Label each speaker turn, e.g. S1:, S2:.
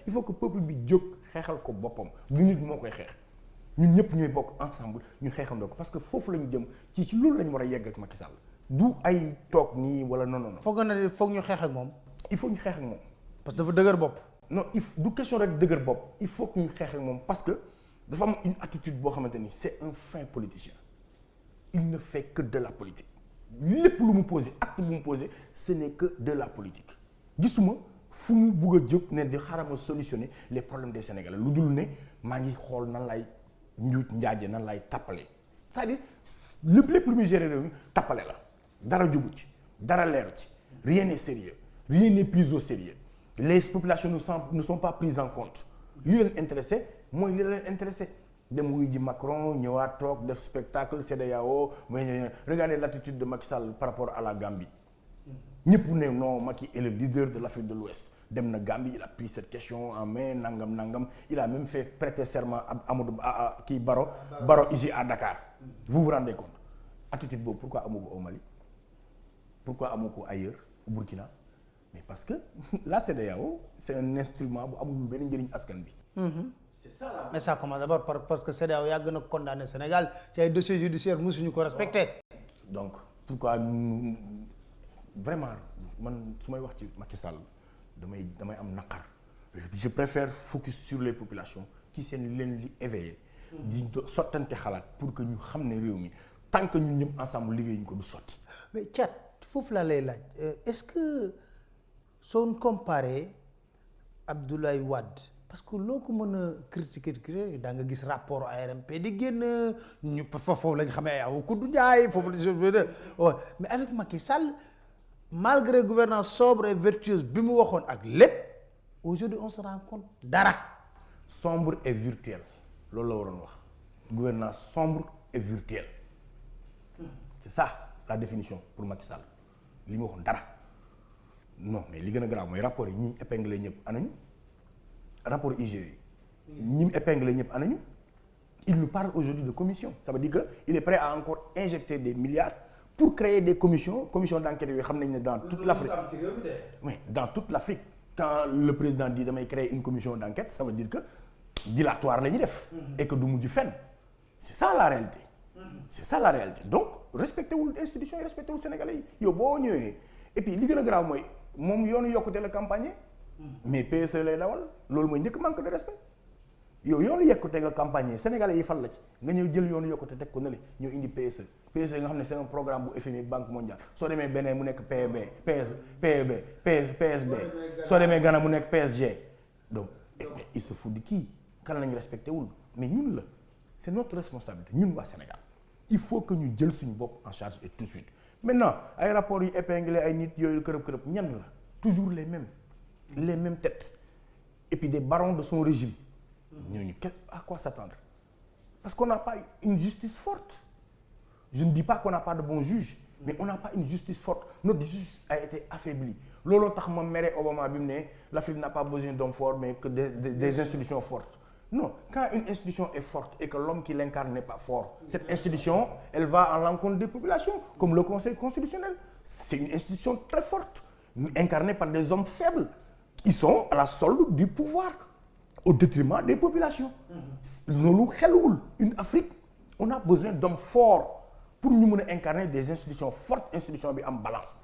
S1: il faut que peuple bi jóg xeexal ko boppam du nit moo koy xeex ñun ñëpp ñooy bokk ensemble ñu xeexandoo ko parce que foofu la ñu jëm ci loolu la ñu war a yegg ak Macky Sall du ay toog nii wala non.
S2: foog ñu xeex ak moom.
S1: il faut ñu xeex ak moom.
S2: parce que dafa dëgër bopp.
S1: non du question rek dëgër bopp il faut que ñu xeex ak moom parce que dafa am une attitude boo xamante ni c'est un fin politicien il ne fait que de la politique lépp lu mu posé acte bu mu posé ce n'est que de la politique gisuma fu mu bugg a jóg ne di xaaral ma solutionner les problèmes des Sénégalais lu dul ne maa ngi xool nan lay njuut njaaje nan lay tappale c'est-à-dire lépp lu muy gérer réew mi tappale la dara jubu ci dara leeru ci rien n'est sérieux rien n'est pris au sérieux les populations ne sont pas prises en compte li leen intéressé mooy li leen intéressé dem wuy ji Macron ñëwaat toog def spectacle CEDEAO mais regardez l'attitude de Macky Sall par rapport à la Gambie ñëpp ne non Macky est le leader de l'Afrique de l'Ouest dem na Gambie il a pris cette question en main nangam il a même fait prêter serment Amadou kii Baro ici à Dakar vous vous rendez compte attitude boobu pourquoi amu ko au Mali pourquoi amu ko ailleurs au Burkina mais parce que la CEDEAO c'est un instrument bu amul benn njëriñ askan bi. C'est ça là.
S2: Mais ça commence d'abord parce que CEDEAO yàgg na condamné Sénégal ci ay dossiers judiciaires mosuñu ko respecté.
S1: donc pourquoi vraiment man su may wax ci Macky Sall damay am naqar je préfère focus sur les populations ci seen leen li éveillé. di sottante xalaat pour que ñu xam ne réew mi tant que ñun ñëpp ensemble liggéeyuñu ko du sotti.
S2: mais Thiat foofu laa lay laaj est-ce que soo comparé Abdoulaye Wade parce que loo ko mën a critiquer daa nga gis rapport ARMP di génn ñu foofu lañ xamee aw ku du njaay foofu mais avec Macky Sall malgré gouvernance sobre et vertueuse bi mu waxoon ak lépp aujourd'hui on se rend compte dara.
S1: sombre et virtuel loolu la waroon wax gouvernance sombre et virtuelle c'est ça la définition pour Macky Sall li mu waxoon dara non mais li gën a grave mooy rapport yi ñi épinglé ñëpp anañu rapport IGE yi ñi mu épinglé ñëpp anañu il nous parle aujourd'hui de commission ça veut dire que il est prêt à encore injecter des milliards pour créer des commissions d'enquête yooyu xam nañ ne dans toute l'Afrique mais dans toute l'Afrique quand le président dit damay créer une commission d'enquête ça veut dire que dilatoire la ñuy def et que du mujj fenn c'est ça la réalité c'est ça la réalité donc respecté wul institution yi respecté wul Sénégalais yi yow boo ñëwee et puis li gën a grave mooy moom yoonu yokkute la campagne mais PSE lay dawal loolu mooy njëkk manque de respect yow yoonu yokkute nga campagne Sénégalais yi fal la ci nga ñëw jël yoonu yokkute teg ko ne le ñëw indi PSE nga xam ne c'est un programme bu FMI Banque mondiale soo demee Bénin mu nekk PSB soo demee Ghana mu nekk PSG donc il se fout de kii kan lañu respecté wul mais ñun la c'est notre responsabilité ñun waa Sénégal il faut que ñu jël suñu bopp en charge et tout de suite maintenant ay rapports yu épinglé ay nit yooyu kërëb ñan la toujours les mêmes têtes et puis des barons de son régime ñooñu à quoi s'attendre parce qu'on n'a pas une justice forte je ne dis pas qu'on n'a pas de bons juges mais on n'a pas une justice forte notre justice a été affaiblie looloo tax ma mere Obama bi mu ne l'Afrique n'a pas besoin d'hommes forts mais que des institutions fortes non quand une institution est forte et que l'homme qui l'incarne n'est pas fort cette institution elle va à l'encontre des populations comme le Conseil constitutionnel c'est une institution très forte incarnée par des hommes faibles ils sont à la solde du pouvoir au détriment des populations loolu xeluwul une Afrique on a besoin d'hommes forts pour ñu mën a incarner des institutions fortes institution bi am balance